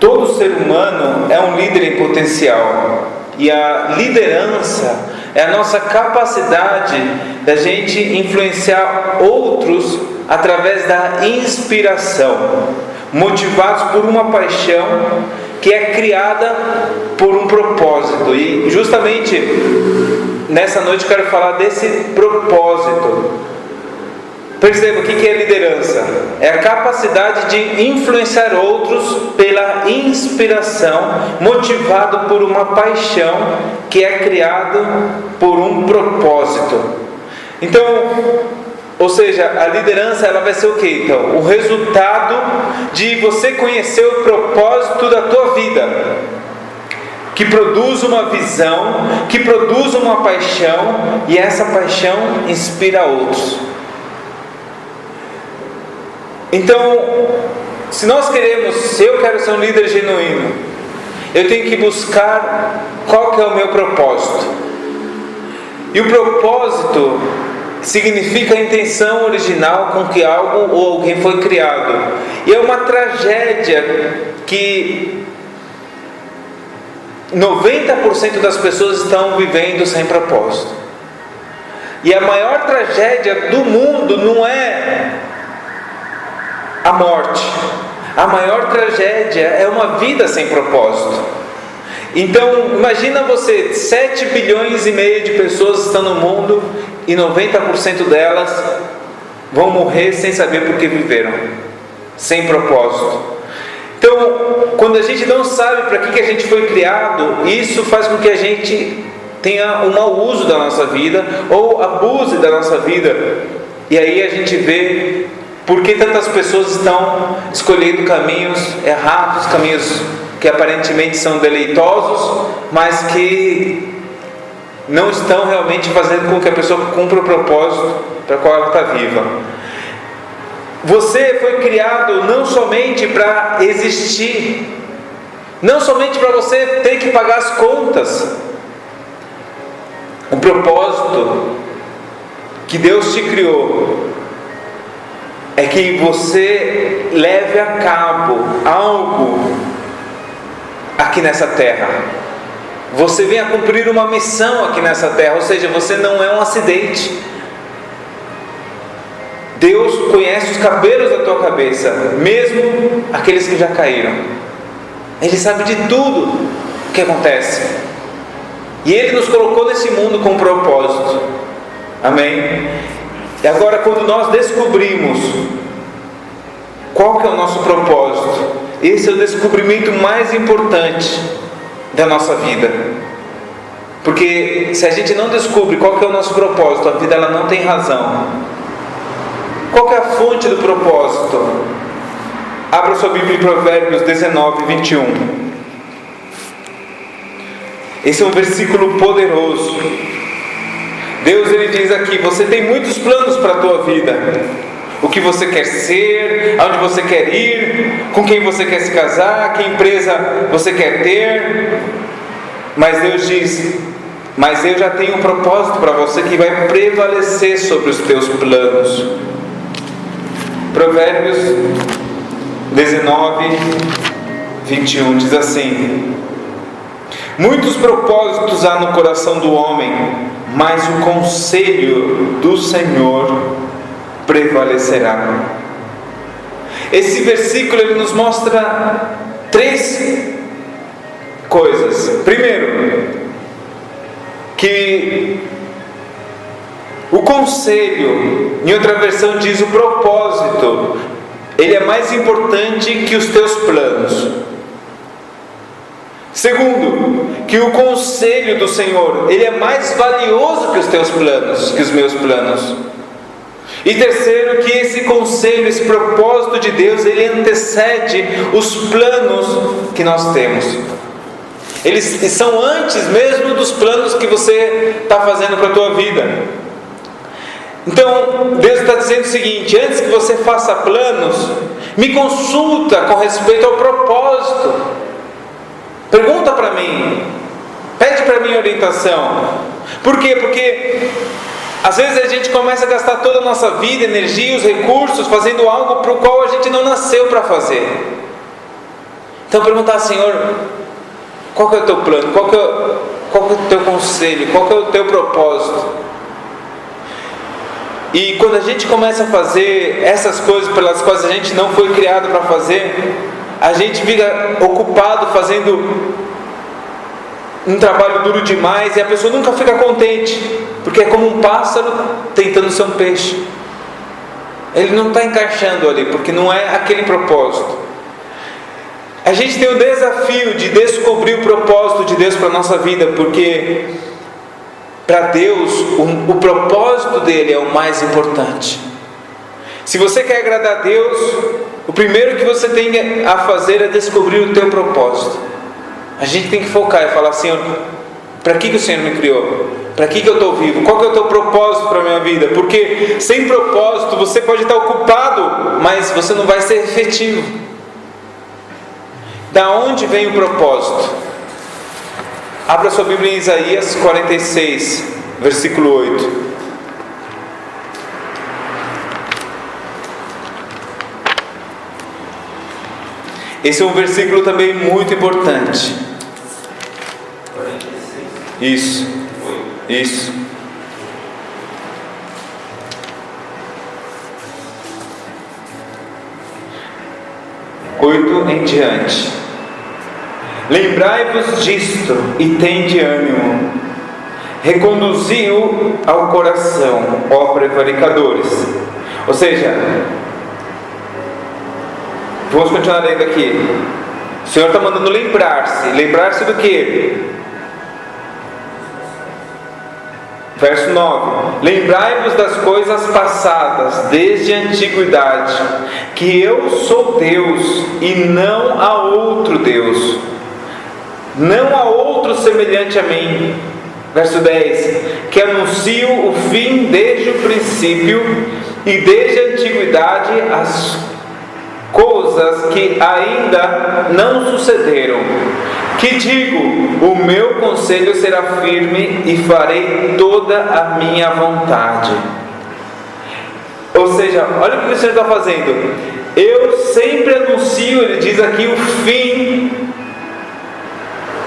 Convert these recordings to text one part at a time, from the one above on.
todo ser humano é um líder em potencial. E a liderança é a nossa capacidade da gente influenciar outros através da inspiração, motivados por uma paixão que é criada por um propósito. E justamente nessa noite eu quero falar desse propósito. Perceba, o que é liderança? É a capacidade de influenciar outros pela inspiração, motivado por uma paixão que é criado por um propósito. Então, ou seja, a liderança ela vai ser o que então? O resultado de você conhecer o propósito da tua vida, que produz uma visão, que produz uma paixão, e essa paixão inspira outros. Então, se eu quero ser um líder genuíno, eu tenho que buscar qual que é o meu propósito. E o propósito significa a intenção original com que algo ou alguém foi criado. E é uma tragédia que 90% das pessoas estão vivendo sem propósito. E a maior tragédia do mundo não é a morte. A maior tragédia é uma vida sem propósito. Então, imagina você, 7 bilhões e meio de pessoas estão no mundo e 90% delas vão morrer sem saber por que viveram, sem propósito. Então, quando a gente não sabe para que a gente foi criado, isso faz com que a gente tenha um mau uso da nossa vida ou abuse da nossa vida. E aí a gente vê por que tantas pessoas estão escolhendo caminhos errados, caminhos que aparentemente são deleitosos, mas que não estão realmente fazendo com que a pessoa cumpra o propósito para qual ela está viva. Você foi criado não somente para existir, não somente para você ter que pagar as contas. O propósito que Deus te criou é que você leve a cabo algo aqui nessa terra. Você vem a cumprir uma missão aqui nessa terra, ou seja, você não é um acidente. Deus conhece os cabelos da tua cabeça, mesmo aqueles que já caíram. Ele sabe de tudo que acontece. E Ele nos colocou nesse mundo com um propósito. Amém? E agora, quando nós descobrimos qual que é o nosso propósito, esse é o descobrimento mais importante da nossa vida. Porque se a gente não descobre qual que é o nosso propósito, a vida ela não tem razão. Qual que é a fonte do propósito? Abra sua Bíblia em Provérbios 19, 21. Esse é um versículo poderoso. Deus ele diz aqui: você tem muitos planos para a tua vida. O que você quer ser, aonde você quer ir, com quem você quer se casar, que empresa você quer ter. Mas Deus diz: mas eu já tenho um propósito para você que vai prevalecer sobre os teus planos. Provérbios 19, 21 diz assim: muitos propósitos há no coração do homem, mas o conselho do Senhor prevalecerá. Esse versículo ele nos mostra 3 coisas. Primeiro, que o conselho, em outra versão diz o propósito, ele é mais importante que os teus planos. Segundo, que o conselho do Senhor, ele é mais valioso que os teus planos, que os meus planos. E terceiro, que esse conselho, esse propósito de Deus, ele antecede os planos que nós temos. Eles são antes mesmo dos planos que você está fazendo para a tua vida. Então, Deus está dizendo o seguinte: antes que você faça planos, me consulta com respeito ao propósito. Pergunta para mim, pede para mim orientação. Por quê? Porque às vezes a gente começa a gastar toda a nossa vida, energia, os recursos, fazendo algo para o qual a gente não nasceu para fazer. Então perguntar, Senhor, qual que é o teu plano? Qual que é o teu conselho? Qual que é o teu propósito? E quando a gente começa a fazer essas coisas pelas quais a gente não foi criado para fazer, a gente fica ocupado fazendo um trabalho duro demais e a pessoa nunca fica contente, porque é como um pássaro tentando ser um peixe. Ele não está encaixando ali, porque não é aquele propósito. A gente tem o desafio de descobrir o propósito de Deus para a nossa vida, porque para Deus o propósito dele é o mais importante. Se você quer agradar a Deus, o primeiro que você tem a fazer é descobrir o teu propósito. A gente tem que focar e falar, Senhor, para que o Senhor me criou? Para que eu estou vivo? Qual que é o teu propósito para a minha vida? Porque sem propósito você pode estar ocupado, mas você não vai ser efetivo. Da onde vem o propósito? Abra sua Bíblia em Isaías 46, versículo 8. Esse é um versículo também muito importante. Isso. 8 em diante. Lembrai-vos disto e tende ânimo. Reconduzi-o ao coração, ó prevaricadores. Ou seja, vamos continuar lendo aqui. O Senhor está mandando lembrar-se. Lembrar-se do quê? Verso 9. Lembrai-vos das coisas passadas, desde a antiguidade, que eu sou Deus e não há outro Deus. Não há outro semelhante a mim. Verso 10. Que anuncio o fim desde o princípio e desde a antiguidade as coisas que ainda não sucederam. Que digo, o meu conselho será firme e farei toda a minha vontade. Ou seja, olha o que o Senhor está fazendo. Eu sempre anuncio, ele diz aqui, o fim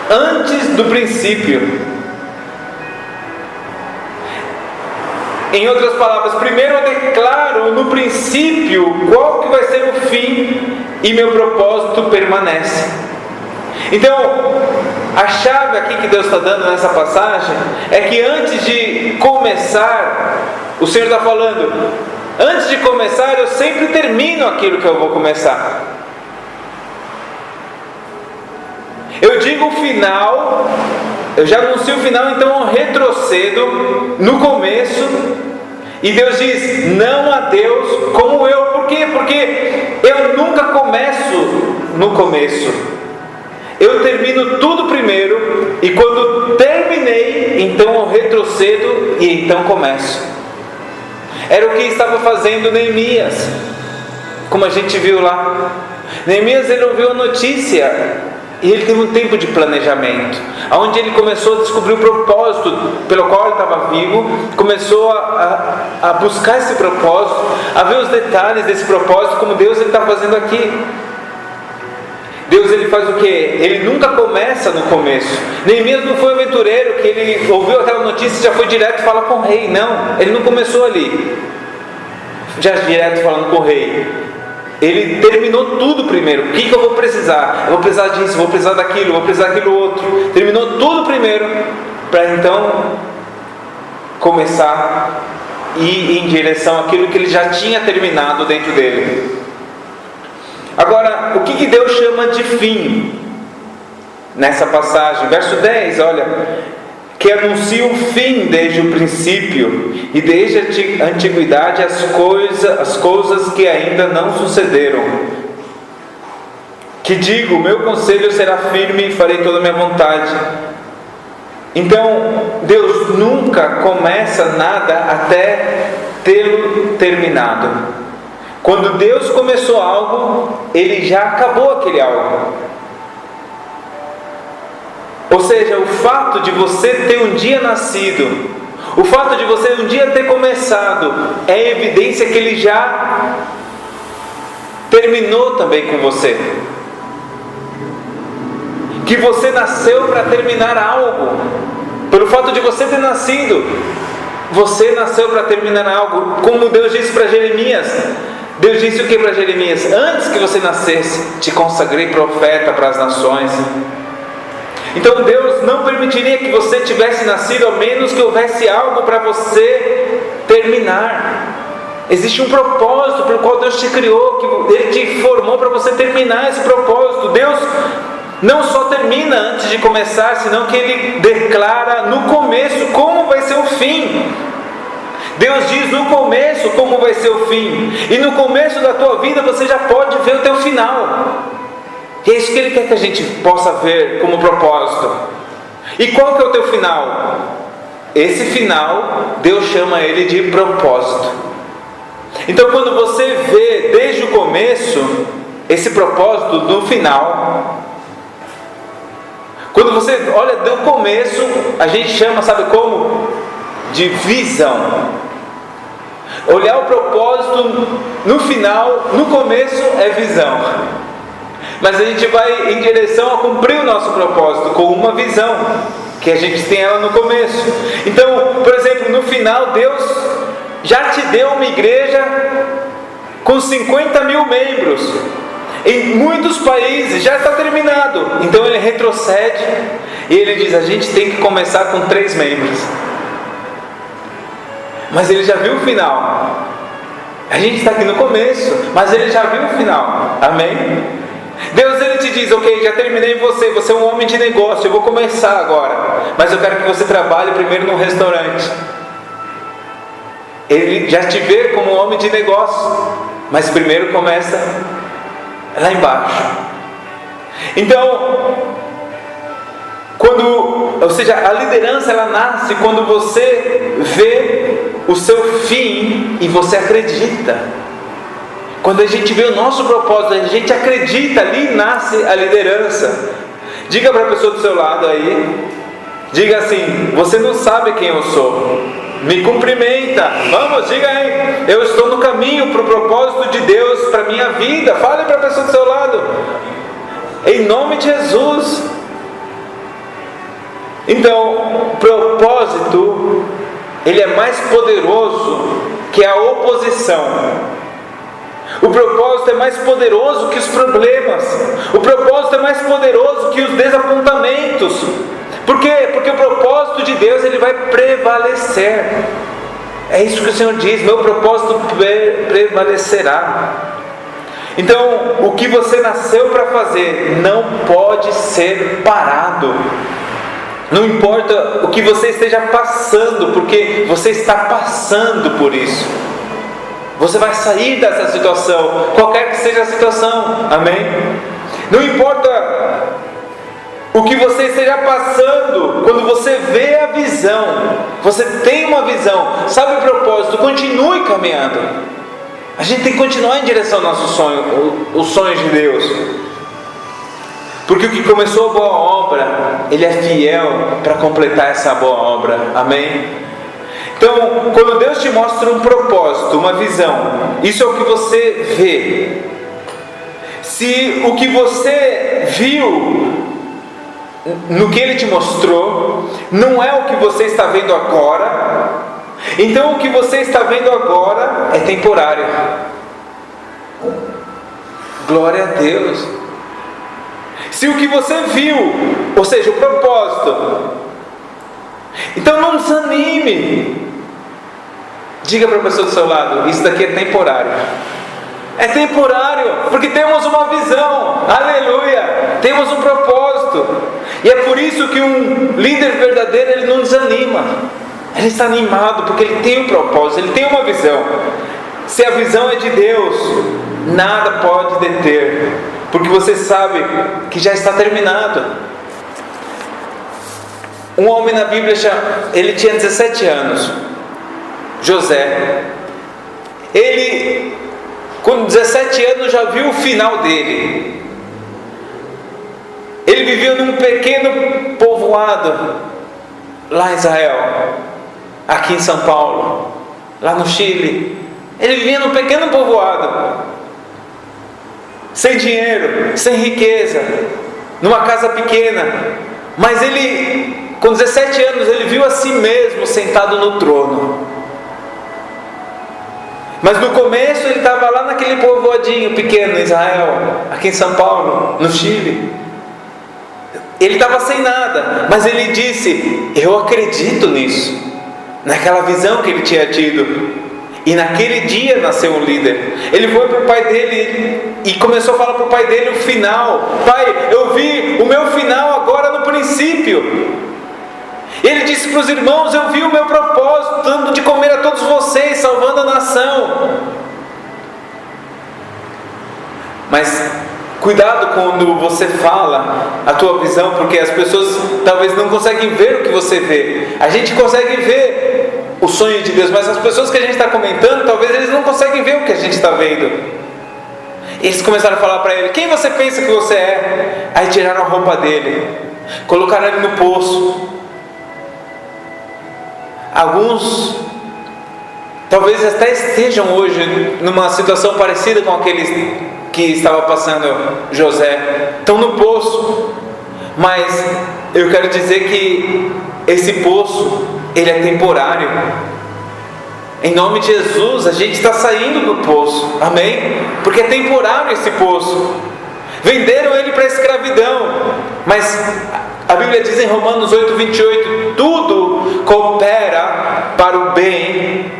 antes do princípio. Em outras palavras, primeiro eu declaro no princípio qual que vai ser o fim e meu propósito permanece. Então, a chave aqui que Deus está dando nessa passagem é que antes de começar, o Senhor está falando, antes de começar eu sempre termino aquilo que eu vou começar. Eu digo o final, eu já anuncio o final, então eu retrocedo no começo. E Deus diz, não há Deus como eu. Por quê? Porque eu nunca começo no começo. Eu termino tudo primeiro, e quando terminei, então eu retrocedo e então começo. Era o que estava fazendo Neemias, como a gente viu lá. Neemias, ele ouviu a notícia e ele teve um tempo de planejamento, onde ele começou a descobrir o propósito pelo qual ele estava vivo, começou a buscar esse propósito, a ver os detalhes desse propósito, como Deus está fazendo aqui. Deus, ele faz o que? Ele nunca começa no começo. Neemias não foi um aventureiro que ele ouviu aquela notícia e já foi direto falar com o rei. Não, ele não começou ali já direto falando com o rei. Ele terminou tudo primeiro. O que eu vou precisar? Eu vou precisar disso, vou precisar daquilo, vou precisar daquilo outro. Terminou tudo primeiro, para então começar a ir em direção àquilo que ele já tinha terminado dentro dele. Agora, o que Deus chama de fim nessa passagem? Verso 10, olha, que anuncia o fim desde o princípio e desde a antiguidade as coisas que ainda não sucederam. Que digo, o meu conselho será firme e farei toda a minha vontade. Então, Deus nunca começa nada até tê-lo terminado. Quando Deus começou algo, Ele já acabou aquele algo. Ou seja, o fato de você ter um dia nascido, o fato de você um dia ter começado, é evidência que Ele já terminou também com você. que você nasceu para terminar algo. Pelo fato de você ter nascido, você nasceu para terminar algo. Como Deus disse para Jeremias. Deus disse o que para Jeremias? Antes que você nascesse, te consagrei profeta para as nações. Então Deus não permitiria que você tivesse nascido, a menos que houvesse algo para você terminar. Existe um propósito pelo qual Deus te criou, que Ele te formou para você terminar esse propósito. Deus não só termina antes de começar, senão que Ele declara no começo como vai ser o fim. Deus diz no começo como vai ser o fim, e no começo da tua vida você já pode ver o teu final. E é isso que Ele quer que a gente possa ver como propósito. E qual que é o teu final? Esse final, Deus chama ele de propósito. Então quando você vê desde o começo esse propósito no final, quando você olha do começo, a gente chama, sabe como? De visão. Olhar o propósito no final, no começo é visão. Mas a gente vai em direção a cumprir o nosso propósito com uma visão, que a gente tem ela no começo. Então, por exemplo, no final, Deus já te deu uma igreja com 50 mil membros. Em muitos países já está terminado. Então Ele retrocede e Ele diz, a gente tem que começar com 3 membros. Mas Ele já viu o final. A gente está aqui no começo, mas Ele já viu o final. Amém? Deus, Ele te diz, ok, já terminei você é um homem de negócio, eu vou começar agora, mas eu quero que você trabalhe primeiro num restaurante. Ele já te vê como um homem de negócio, mas primeiro começa lá embaixo. Então, a liderança ela nasce quando você vê o seu fim e você acredita. Quando a gente vê o nosso propósito, a gente acredita, ali nasce a liderança. Diga para a pessoa do seu lado aí, diga assim, você não sabe quem eu sou, me cumprimenta, vamos, diga aí, eu estou no caminho para o propósito de Deus para a minha vida. Fale para a pessoa do seu lado, em nome de Jesus. Então, o propósito, ele é mais poderoso que a oposição. O propósito é mais poderoso que os problemas. O propósito é mais poderoso que os desapontamentos. Por quê? Porque o propósito de Deus ele vai prevalecer. É isso que o Senhor diz, meu propósito prevalecerá. Então, o que você nasceu para fazer não pode ser parado. Não importa o que você esteja passando, porque você está passando por isso. Você vai sair dessa situação, qualquer que seja a situação, amém? Não importa o que você esteja passando, quando você vê a visão, você tem uma visão, sabe o propósito, continue caminhando. A gente tem que continuar em direção ao nosso sonho, os sonhos de Deus. Porque o que começou a boa obra, Ele é fiel para completar essa boa obra, amém? Então, quando Deus te mostra um propósito, uma visão, isso é o que você vê. Se o que você viu no que Ele te mostrou não é o que você está vendo agora, então o que você está vendo agora é temporário. Glória a Deus. Se o que você viu, ou seja, o propósito, então não desanime. Diga para a pessoa do seu lado, isso daqui é temporário. É temporário, porque temos uma visão, aleluia, temos um propósito. E é por isso que um líder verdadeiro, ele não desanima. Ele está animado, porque ele tem um propósito, ele tem uma visão. Se a visão é de Deus, nada pode deter, porque você sabe que já está terminado. Um homem na Bíblia, ele tinha 17 anos, José. Ele, com 17 anos, já viu o final dele. Ele vivia num pequeno povoado, lá em Israel, aqui em São Paulo, lá no Chile. Ele vivia num pequeno povoado, sem dinheiro, sem riqueza, numa casa pequena, mas ele, com 17 anos, ele viu a si mesmo sentado no trono. Mas no começo ele estava lá naquele povoadinho pequeno em Israel, aqui em São Paulo, no Chile. Ele estava sem nada, mas ele disse: eu acredito nisso, naquela visão que ele tinha tido. E naquele dia nasceu um líder. Ele foi para o pai dele e começou a falar para o pai dele o final: pai, eu vi o meu final agora no princípio. Ele disse para os irmãos: eu vi o meu propósito, dando de comer a todos vocês, salvando a nação. Mas cuidado quando você fala a tua visão, porque as pessoas talvez não conseguem ver o que você vê. A gente consegue ver o sonho de Deus, mas as pessoas que a gente está comentando, talvez eles não conseguem ver o que a gente está vendo. Eles começaram a falar para ele: quem você pensa que você é? Aí tiraram a roupa dele, colocaram ele no poço. Alguns talvez até estejam hoje numa situação parecida com aqueles que estava passando José, estão no poço. Mas eu quero dizer que esse poço, ele é temporário. Em nome de Jesus, a gente está saindo do poço, amém? Porque é temporário esse poço. Venderam ele para a escravidão, mas a Bíblia diz em Romanos 8:28, tudo coopera para o bem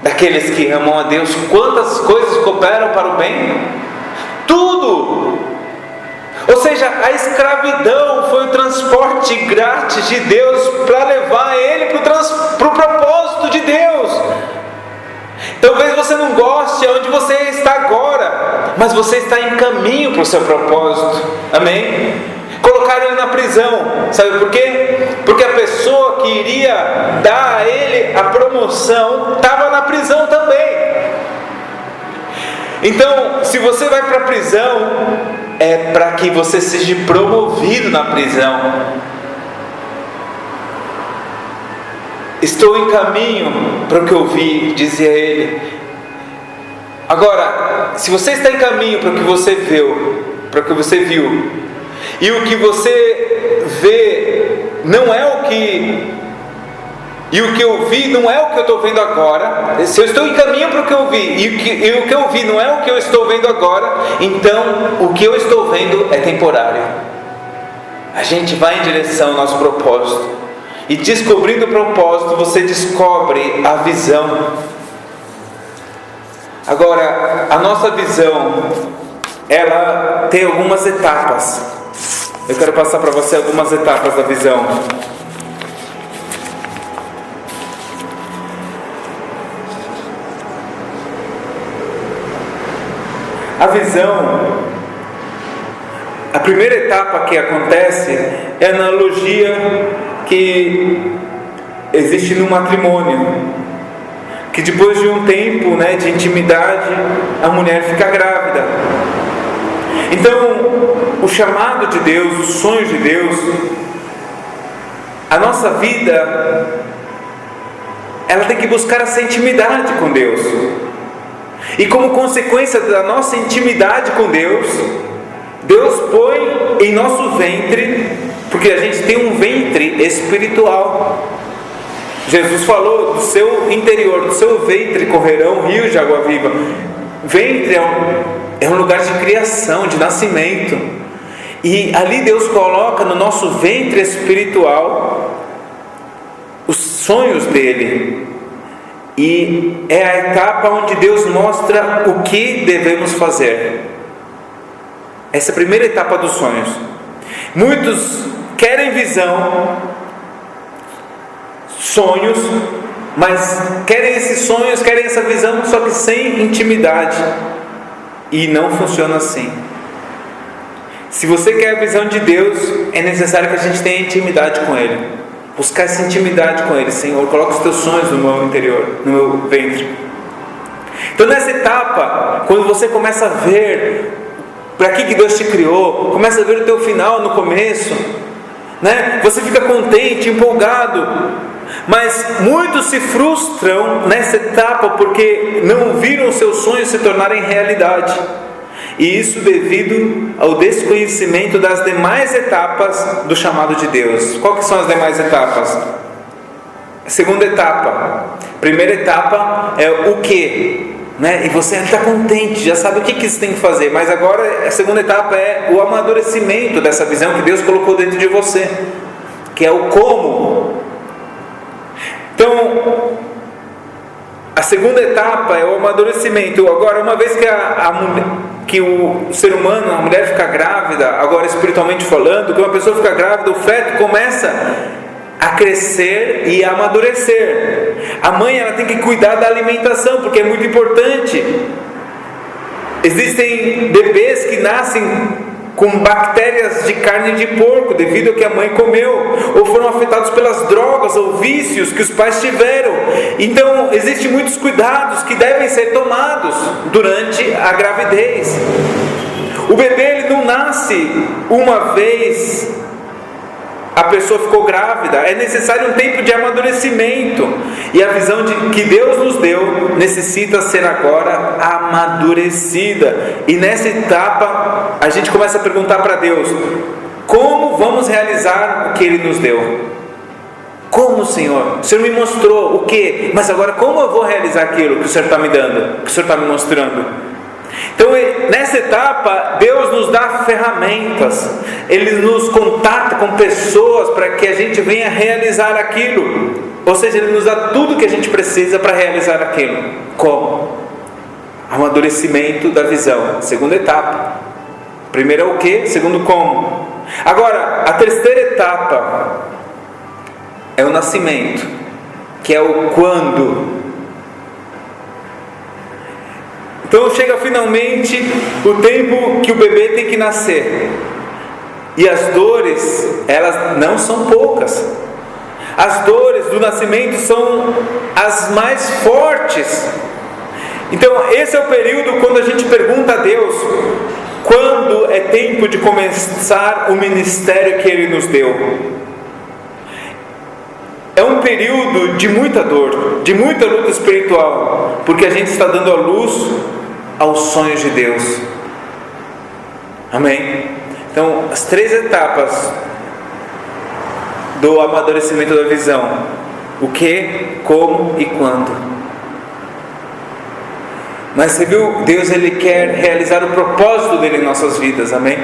daqueles que amam a Deus. Quantas coisas cooperam para o bem? Tudo! Ou seja, a escravidão foi o transporte grátis de Deus para levar ele para o propósito de Deus. Talvez você não goste onde você está agora, mas você está em caminho para o seu propósito, amém? Colocaram ele na prisão, sabe por quê? Porque a pessoa que iria dar a ele a promoção estava na prisão também. Então, se você vai para a prisão, é para que você seja promovido na prisão. Estou em caminho para o que eu vi, dizia ele. Agora, se você está em caminho para o que você viu, e o que você vê não é o que, e o que eu vi não é o que eu estou vendo agora. Se eu estou em caminho para o que eu vi, e o que eu vi não é o que eu estou vendo agora, então o que eu estou vendo é temporário. A gente vai em direção ao nosso propósito, e descobrindo o propósito, você descobre a visão. Agora, a nossa visão, ela tem algumas etapas. Eu quero passar para você algumas etapas da visão. A visão, a primeira etapa que acontece é a analogia que existe no matrimônio, que depois de um tempo, de intimidade, a mulher fica grávida. Então, o chamado de Deus, os sonhos de Deus, a nossa vida, ela tem que buscar essa intimidade com Deus. E como consequência da nossa intimidade com Deus, Deus põe em nosso ventre, porque a gente tem um ventre espiritual. Jesus falou: do seu interior, do seu ventre correrão rios de água viva. Ventre é um lugar de criação, de nascimento. E ali Deus coloca no nosso ventre espiritual os sonhos dele. E é a etapa onde Deus mostra o que devemos fazer. Essa é a primeira etapa dos sonhos. Muitos querem visão, sonhos, mas querem esses sonhos, querem essa visão, só que sem intimidade. E não funciona assim. Se você quer a visão de Deus, é necessário que a gente tenha intimidade com Ele. Buscar essa intimidade com Ele. Senhor, coloca os teus sonhos no meu interior, no meu ventre. Então nessa etapa, quando você começa a ver para que Deus te criou, começa a ver o teu final no começo, você fica contente, empolgado. Mas muitos se frustram nessa etapa porque não viram os seus sonhos se tornarem realidade. E isso devido ao desconhecimento das demais etapas do chamado de Deus. Qual que são as demais etapas? Segunda etapa. Primeira etapa é o que, né? E você está contente, já sabe o que você tem que fazer. Mas agora a segunda etapa é o amadurecimento dessa visão que Deus colocou dentro de você, que é o como. Então, a segunda etapa é o amadurecimento. Agora, uma vez que o ser humano, a mulher fica grávida, agora espiritualmente falando, que uma pessoa fica grávida, o feto começa a crescer e a amadurecer. A mãe, ela tem que cuidar da alimentação, porque é muito importante. Existem bebês que nascem com bactérias de carne de porco, devido ao que a mãe comeu, ou foram afetados pelas drogas ou vícios que os pais tiveram. Então, existem muitos cuidados que devem ser tomados durante a gravidez. O bebê, ele não nasce uma vez a pessoa ficou grávida, é necessário um tempo de amadurecimento, e a visão que Deus nos deu necessita ser agora amadurecida. E nessa etapa a gente começa a perguntar para Deus: como vamos realizar o que Ele nos deu? Como, Senhor? O Senhor me mostrou o que, mas agora como eu vou realizar aquilo que o Senhor está me dando, que o Senhor está me mostrando? Então, nessa etapa, Deus nos dá ferramentas, Ele nos contata com pessoas para que a gente venha realizar aquilo. Ou seja, Ele nos dá tudo que a gente precisa para realizar aquilo. Como? Amadurecimento da visão. Segunda etapa. Primeiro é o que? Segundo, como? Agora, a terceira etapa é o nascimento, que é o quando. Então chega finalmente o tempo que o bebê tem que nascer. E as dores, elas não são poucas. As dores do nascimento são as mais fortes. Então esse é o período quando a gente pergunta a Deus: quando é tempo de começar o ministério que Ele nos deu? É um período de muita dor, de muita luta espiritual, porque a gente está dando a luz aos sonhos de Deus. Amém? Então, as três etapas do amadurecimento da visão: o que, como e quando. Mas você viu, Deus, Ele quer realizar o propósito dele em nossas vidas. Amém?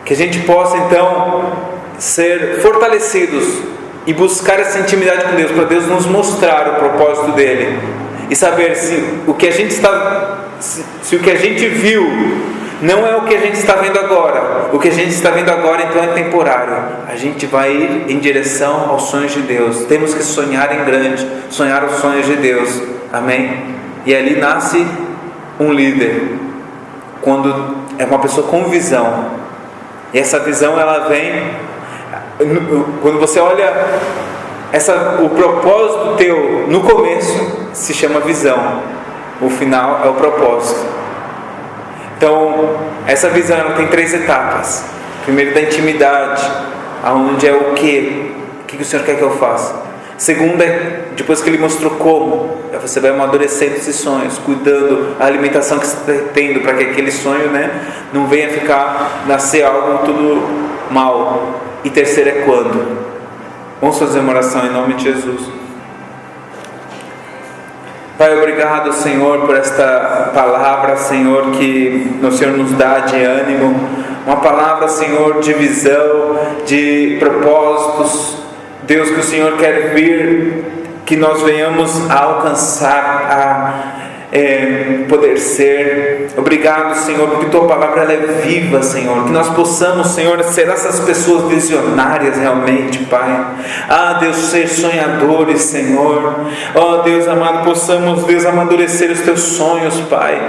Que a gente possa então ser fortalecidos e buscar essa intimidade com Deus, para Deus nos mostrar o propósito dele, e saber se o que a gente viu não é o que a gente está vendo agora. O que a gente está vendo agora então é temporário. A gente vai ir em direção aos sonhos de Deus. Temos que sonhar em grande, sonhar os sonhos de Deus. Amém? E ali nasce um líder, quando é uma pessoa com visão. E essa visão, ela vem quando você olha o propósito teu no começo, se chama visão. O final é o propósito. Então, essa visão, ela tem três etapas. Primeiro, da intimidade, aonde é o que o Senhor quer que eu faça. Segunda, depois que Ele mostrou como, você vai amadurecendo esses sonhos, cuidando da alimentação que você está tendo, para que aquele sonho, não venha nascer algo tudo mal. E terceiro é quando. Vamos fazer uma oração em nome de Jesus. Pai, obrigado, Senhor, por esta palavra, Senhor, que o Senhor nos dá de ânimo. Uma palavra, Senhor, de visão, de propósitos. Deus, que o Senhor quer vir, que nós venhamos a alcançar, a poder ser. Obrigado, Senhor, porque Tua palavra, ela é viva, Senhor. Que nós possamos, Senhor, ser essas pessoas visionárias realmente, Pai. Deus, ser sonhadores, Senhor. Deus amado, possamos, Deus, amadurecer os Teus sonhos, Pai.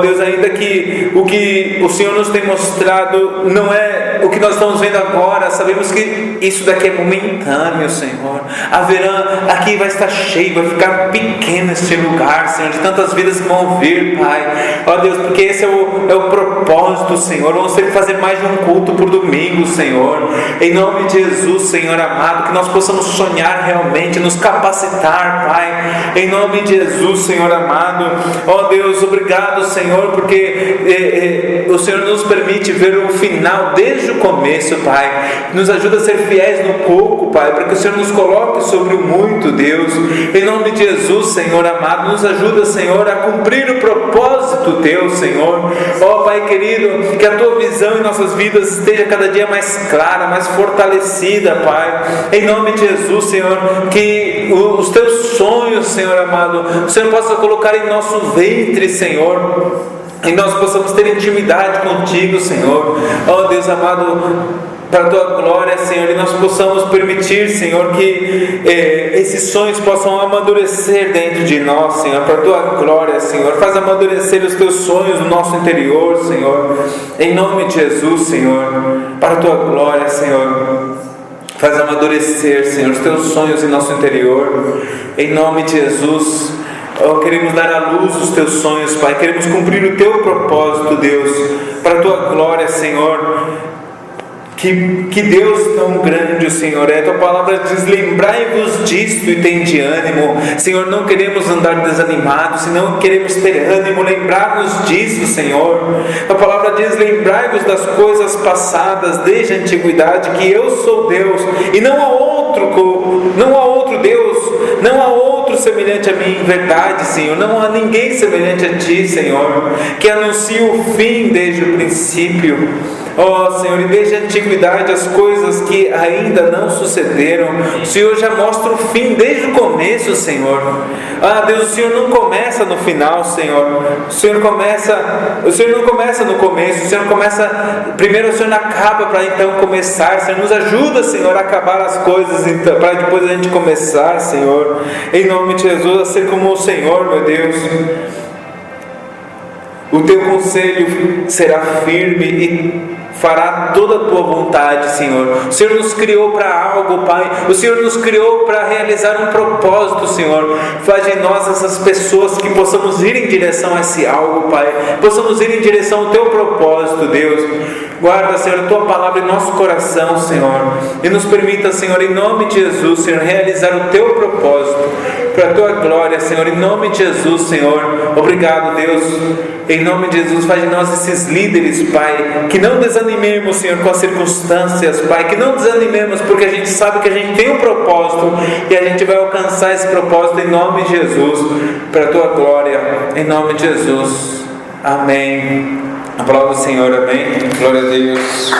Deus, ainda que o que o Senhor nos tem mostrado não é o que nós estamos vendo agora, sabemos que isso daqui é momentâneo, Senhor. A verã aqui vai estar cheio, vai ficar pequeno este lugar, Senhor, de tantas as vidas que vão vir, Pai. Ó Deus, porque esse é o propósito, Senhor. Vamos ter que fazer mais de um culto por domingo, Senhor. Em nome de Jesus, Senhor amado, que nós possamos sonhar realmente, nos capacitar, Pai. Em nome de Jesus, Senhor amado. Ó Deus, obrigado, Senhor, porque o Senhor nos permite ver o final desde o começo, Pai. Nos ajuda a ser fiéis no pouco, Pai, para que o Senhor nos coloque sobre o muito, Deus. Em nome de Jesus, Senhor amado, nos ajuda, Senhor, a cumprir o propósito Teu, Senhor. Ó Pai querido, que a Tua visão em nossas vidas esteja cada dia mais clara, mais fortalecida, Pai. Em nome de Jesus, Senhor, que os Teus sonhos, Senhor amado, o Senhor possa colocar em nosso ventre, Senhor, e nós possamos ter intimidade contigo, Senhor. Ó Deus amado, para a Tua glória, Senhor, e nós possamos permitir, Senhor, que esses sonhos possam amadurecer dentro de nós, Senhor, para a Tua glória, Senhor. Faz amadurecer os Teus sonhos no nosso interior, Senhor, em nome de Jesus, Senhor, para a Tua glória, Senhor. Faz amadurecer, Senhor, os Teus sonhos em nosso interior, em nome de Jesus. Oh, queremos dar à luz os Teus sonhos, Pai. Queremos cumprir o Teu propósito, Deus, para a Tua glória, Senhor. Que Deus tão grande o Senhor é. A Tua palavra diz: lembrai-vos disto e tende ânimo. Senhor, não queremos andar desanimados, senão queremos ter ânimo. Lembrar-nos disso, Senhor. A palavra diz: lembrai-vos das coisas passadas desde a antiguidade, que eu sou Deus e não há outro Deus, não há outro semelhante a mim. Verdade, Senhor, não há ninguém semelhante a Ti, Senhor, que anuncia o fim desde o princípio. Ó Senhor, e desde a antiguidade as coisas que ainda não sucederam, o Senhor já mostra o fim desde o começo, Senhor. Ah Deus, o Senhor não começa no final, Senhor. O Senhor não começa no começo. O Senhor começa primeiro, o Senhor acaba para então começar. Senhor, nos ajuda, Senhor, a acabar as coisas então, para depois a gente começar, Senhor. Em nome de Jesus, a ser como o Senhor, meu Deus. O Teu conselho será firme e fará toda a Tua vontade, Senhor. O Senhor nos criou para algo, Pai. O Senhor nos criou para realizar um propósito, Senhor. Faz de nós essas pessoas que possamos ir em direção a esse algo, Pai. Possamos ir em direção ao Teu propósito, Deus. Guarda, Senhor, a Tua palavra em nosso coração, Senhor. E nos permita, Senhor, em nome de Jesus, Senhor, realizar o Teu propósito para a Tua glória, Senhor. Em nome de Jesus, Senhor. Obrigado, Deus. Em nome de Jesus, faz de nós esses líderes, Pai, que não desanimemos, Senhor, com as circunstâncias, Pai, que não desanimemos, porque a gente sabe que a gente tem um propósito e a gente vai alcançar esse propósito em nome de Jesus, para a Tua glória, em nome de Jesus. Amém. A palavra do Senhor, amém. Glória a Deus.